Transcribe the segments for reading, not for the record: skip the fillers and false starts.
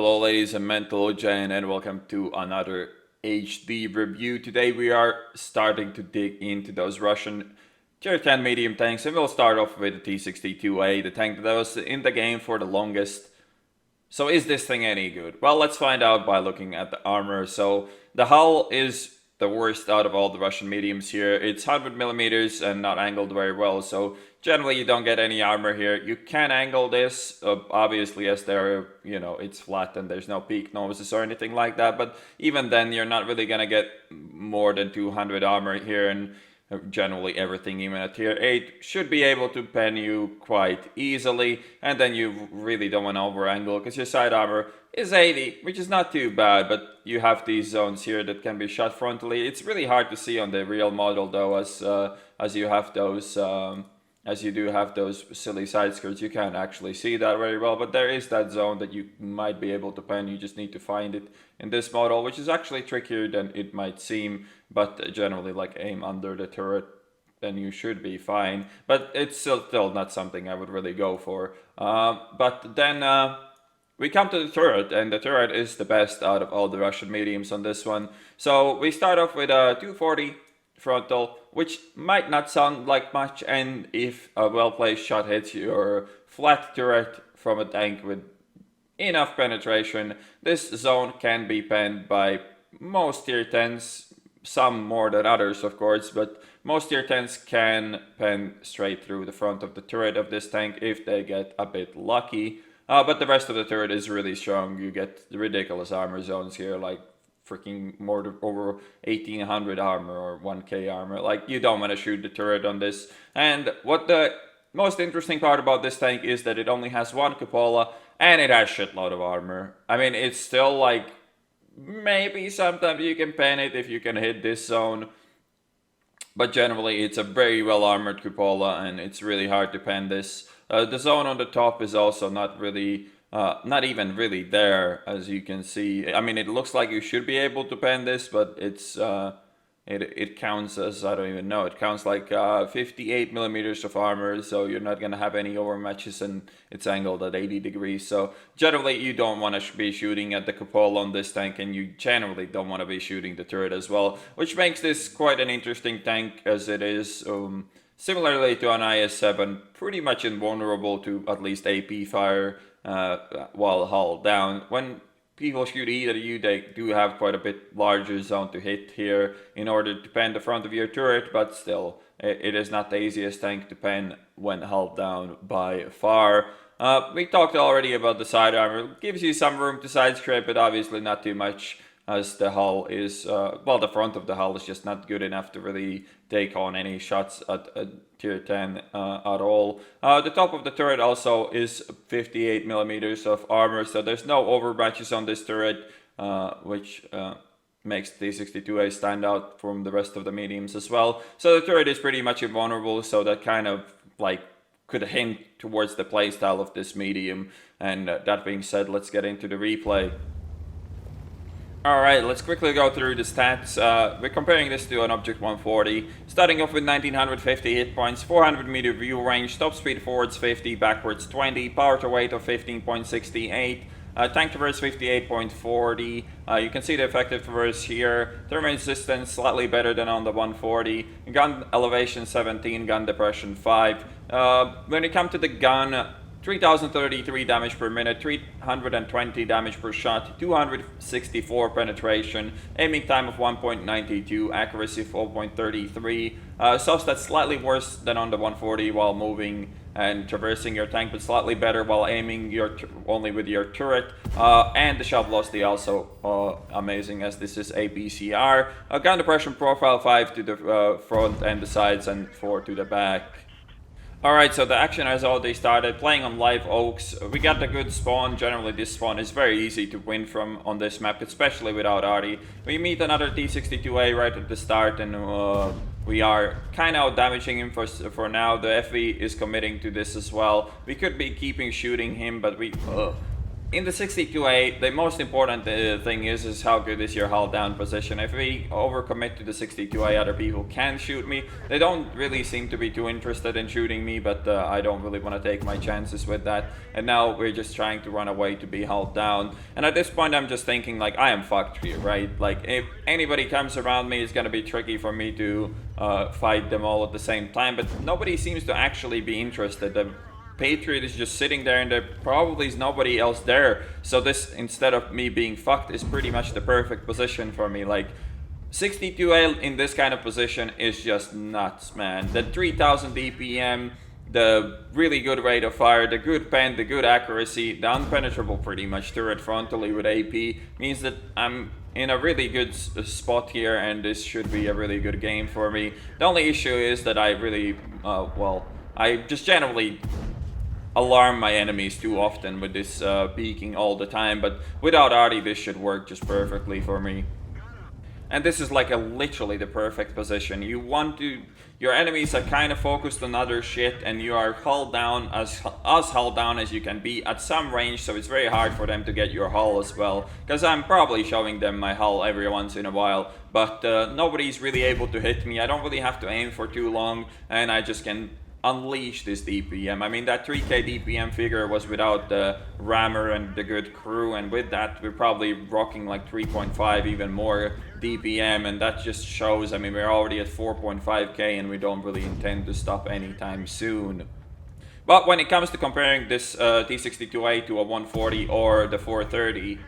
Hello ladies and gentlemen, and welcome to another HD review. Today we are starting to dig into those Russian tier 10 medium tanks, and we'll start off with the T-62A, the tank that was in the game for the longest. So is this thing any good? Well, let's find out by looking at the armor. So the hull is the worst out of all the Russian mediums here. It's 100mm and not angled very well, so generally you don't get any armor here. You can angle this, obviously, as there, it's flat and there's no peak noses or anything like that, but even then you're not really gonna get more than 200 armor here, and generally everything even at tier 8 should be able to pen you quite easily, and then you really don't want to over angle because your side armor is 80, which is not too bad, but you have these zones here that can be shot frontally. It's really hard to see on the real model though, as you have those as you do have those silly side skirts. You can't actually see that very well, but there is that zone that you might be able to pen. You just need to find it in this model, which is actually trickier than it might seem, but generally like aim under the turret, then you should be fine. But it's still not something I would really go for. But then we come to the turret, and the turret is the best out of all the Russian mediums on this one. So we start off with a 240 frontal, which might not sound like much, and if a well-placed shot hits your flat turret from a tank with enough penetration, this zone can be penned by most tier 10s, some more than others of course, but most tier 10s can pen straight through the front of the turret of this tank if they get a bit lucky. But the rest of the turret is really strong. You get ridiculous armor zones here, like freaking over 1800 armor or 1k armor. Like, you don't want to shoot the turret on this. And what the most interesting part about this tank is that it only has one cupola and it has shitload of armor. I mean, it's still like, maybe sometimes you can pen it if you can hit this zone, but generally it's a very well armored cupola and it's really hard to pen this. The zone on the top is also not really not even really there, as you can see. I mean, it looks like you should be able to pen this, but it's it counts as, I don't even know, it counts like 58mm of armor, so you're not gonna have any overmatches, and it's angled at 80 degrees. So generally you don't want to be shooting at the cupola on this tank, and you generally don't want to be shooting the turret as well, which makes this quite an interesting tank, as it is similarly to an IS-7 pretty much invulnerable to at least AP fire while hull down. When people shoot either you, they do have quite a bit larger zone to hit here in order to pen the front of your turret, but still, it is not the easiest tank to pen when hull down by far. We talked already about the side armor. It gives you some room to side scrape, but obviously not too much, as the hull is, well, the front of the hull is just not good enough to really take on any shots at tier 10 at all. The top of the turret also is 58mm of armor, so there's no overmatches on this turret, which makes the T-62A stand out from the rest of the mediums as well. So the turret is pretty much invulnerable, so that kind of like could hint towards the playstyle of this medium. And that being said, let's get into the replay. Alright, let's quickly go through the stats. We're comparing this to an Object 140. Starting off with 1950 hit points, 400 meter view range, top speed forwards 50, backwards 20, power to weight of 15.68, tank traverse 58.40. You can see the effective traverse here. Thermal resistance slightly better than on the 140. Gun elevation 17, gun depression 5. When it comes to the gun, 3033 damage per minute, 320 damage per shot, 264 penetration, aiming time of 1.92, accuracy 4.33. So that's slightly worse than on the 140 while moving and traversing your tank, but slightly better while aiming only with your turret. And the shot velocity also amazing, as this is APCR. Gun depression profile 5 to the front and the sides, and 4 to the back. Alright, so the action has already started. Playing on live oaks, we got a good spawn. Generally this spawn is very easy to win from on this map, especially without Arty. We meet another T-62A right at the start, and we are kind of damaging him for now. The FV is committing to this as well. We could be keeping shooting him, but in the 62A, the most important thing is how good is your hull down position. If we overcommit to the 62A, other people can shoot me. They don't really seem to be too interested in shooting me, but I don't really want to take my chances with that. And now we're just trying to run away to be hull down. And at this point, I'm just thinking, like, I am fucked here, right? Like, if anybody comes around me, it's gonna be tricky for me to fight them all at the same time. But nobody seems to actually be interested. The Patriot is just sitting there, and there probably is nobody else there. So this, instead of me being fucked, is pretty much the perfect position for me. Like, 62A in this kind of position is just nuts, man. The 3000 DPM, the really good rate of fire, the good pen, the good accuracy, the unpenetrable pretty much turret frontally with AP means that I'm in a really good spot here, and this should be a really good game for me. The only issue is that I really, I just generally alarm my enemies too often with this peeking all the time, but without Artie this should work just perfectly for me. And this is like literally the perfect position. You want to, your enemies are kind of focused on other shit, and you are hull down as hull down as you can be at some range, so it's very hard for them to get your hull as well, because I'm probably showing them my hull every once in a while, but nobody's really able to hit me. I don't really have to aim for too long, and I just can unleash this DPM. I mean, that 3k DPM figure was without the rammer and the good crew, and with that we're probably rocking like 3.5 even more DPM, and that just shows, I mean, we're already at 4.5k and we don't really intend to stop anytime soon. But when it comes to comparing this T-62A to a 140 or the 430,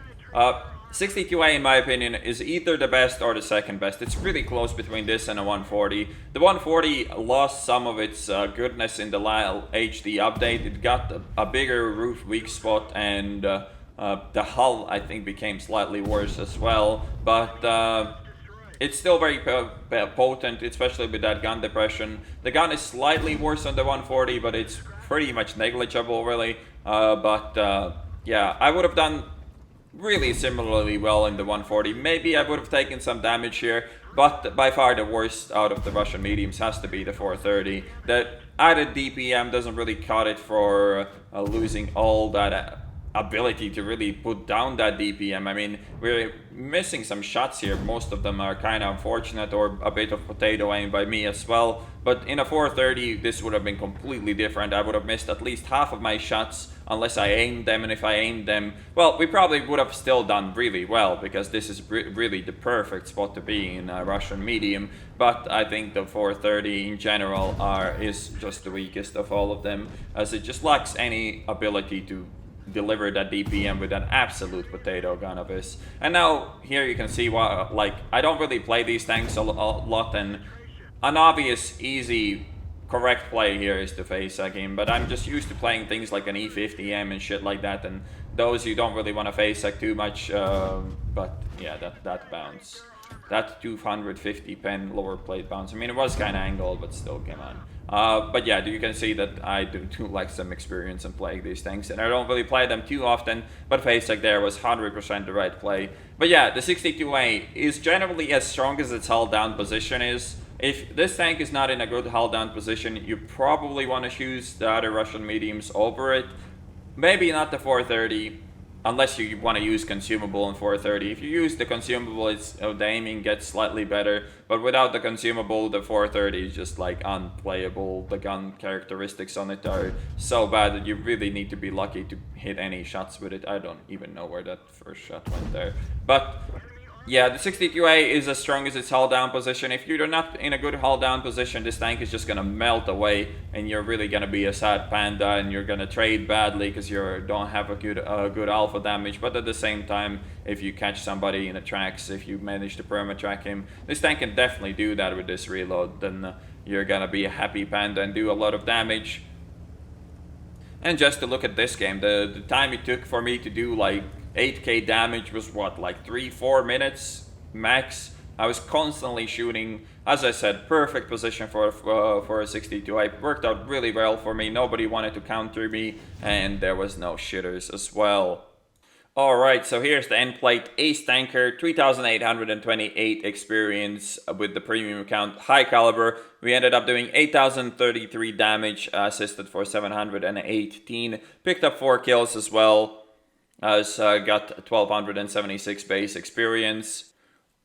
62A, in my opinion, is either the best or the second best. It's really close between this and a 140. The 140 lost some of its goodness in the HD update. It got a bigger roof weak spot, and the hull, I think, became slightly worse as well. But it's still very potent, especially with that gun depression. The gun is slightly worse on the 140, but it's pretty much negligible, really. Yeah, I would have done really similarly well in the 140. Maybe I would have taken some damage here, but by far the worst out of the Russian mediums has to be the 430. The added DPM doesn't really cut it for losing all that ability to really put down that DPM. I mean, we're missing some shots here. Most of them are kind of unfortunate, or a bit of potato aim by me as well. But in a 430, this would have been completely different. I would have missed at least half of my shots unless I aimed them, and if I aimed them, well, we probably would have still done really well, because this is really the perfect spot to be in a Russian medium. But I think the 430 in general is just the weakest of all of them, as it just lacks any ability to deliver that DPM with an absolute potato gun of his. And now here you can see why, like, I don't really play these tanks a lot, and an obvious, easy, correct play here is to face him, but I'm just used to playing things like an E50M and shit like that, and those you don't really want to face too much, but yeah, that bounce. That 250 pen lower plate bounce. I mean, it was kind of angled, but still, come on. But yeah, you can see that I do like some experience in playing these things, and I don't really play them too often, but face there was 100% the right play. But yeah, the 62A is generally as strong as its hull down position is. If this tank is not in a good hull down position, you probably want to choose the other Russian mediums over it. Maybe not the 430, unless you want to use consumable in 430. If you use the consumable, the aiming gets slightly better, but without the consumable, the 430 is just like unplayable. The gun characteristics on it are so bad that you really need to be lucky to hit any shots with it. I don't even know where that first shot went there. But yeah, the 62A is as strong as its hull down position. If you're not in a good hull down position, this tank is just gonna melt away, and you're really gonna be a sad panda, and you're gonna trade badly because you don't have a good alpha damage. But at the same time, if you catch somebody in the tracks, if you manage to perma-track him, this tank can definitely do that with this reload. Then you're gonna be a happy panda and do a lot of damage. And just to look at this game, the time it took for me to do like 8k damage was what, like 3-4 minutes max. I was constantly shooting, as I said, perfect position for a 62A. It worked out really well for me. Nobody wanted to counter me, and there was no shitters as well. Alright, so here's the end plate. Ace Tanker, 3828 experience with the premium account, high caliber. We ended up doing 8033 damage, assisted for 718. Picked up 4 kills as well. has got 1276 base experience.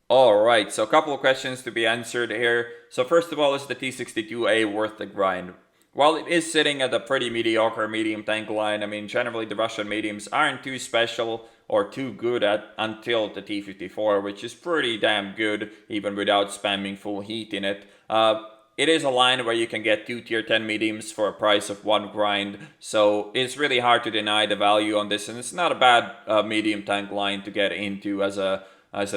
Alright, so a couple of questions to be answered here. So first of all, is the T-62A worth the grind? While it is sitting at a pretty mediocre medium tank line, I mean, generally the Russian mediums aren't too special or too good until the T-54, which is pretty damn good, even without spamming full heat in it. It is a line where you can get 2 tier 10 mediums for a price of 1 grind, so it's really hard to deny the value on this, and it's not a bad medium tank line to get into as a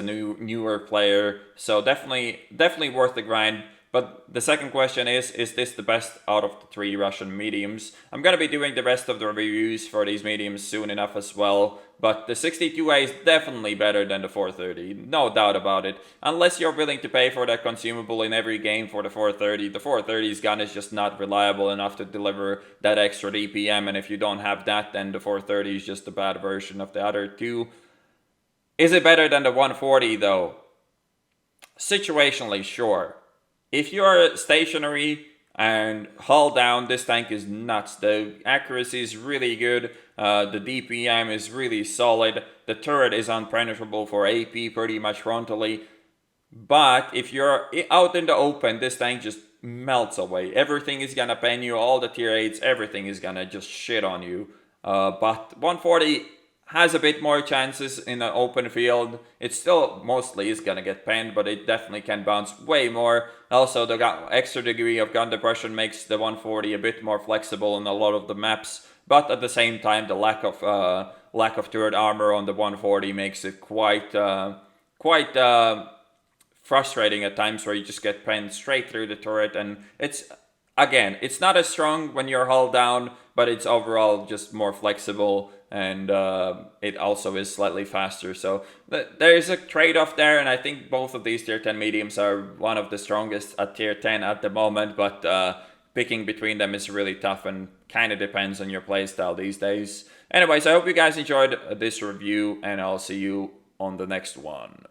newer player, so definitely worth the grind. But the second question is this the best out of the 3 Russian mediums? I'm gonna be doing the rest of the reviews for these mediums soon enough as well, but the 62A is definitely better than the 430, no doubt about it. Unless you're willing to pay for that consumable in every game for the 430, the 430's gun is just not reliable enough to deliver that extra DPM, and if you don't have that, then the 430 is just a bad version of the other two. Is it better than the 140 though? Situationally, sure. If you're stationary and hull down, this tank is nuts. The accuracy is really good. The DPM is really solid. The turret is unpenetrable for AP pretty much frontally. But if you're out in the open, this tank just melts away. Everything is gonna pen you, all the tier 8s, everything is gonna just shit on you. But 140 has a bit more chances in an open field. It still mostly is gonna get penned, but it definitely can bounce way more. Also, the extra degree of gun depression makes the 140 a bit more flexible in a lot of the maps, but at the same time, the lack of turret armor on the 140 makes it quite frustrating at times, where you just get penned straight through the turret, and it's not as strong when you're hull down, but it's overall just more flexible, and it also is slightly faster. So there is a trade-off there, and I think both of these tier 10 mediums are one of the strongest at tier 10 at the moment, but picking between them is really tough and kind of depends on your playstyle these days. Anyways, I hope you guys enjoyed this review, and I'll see you on the next one.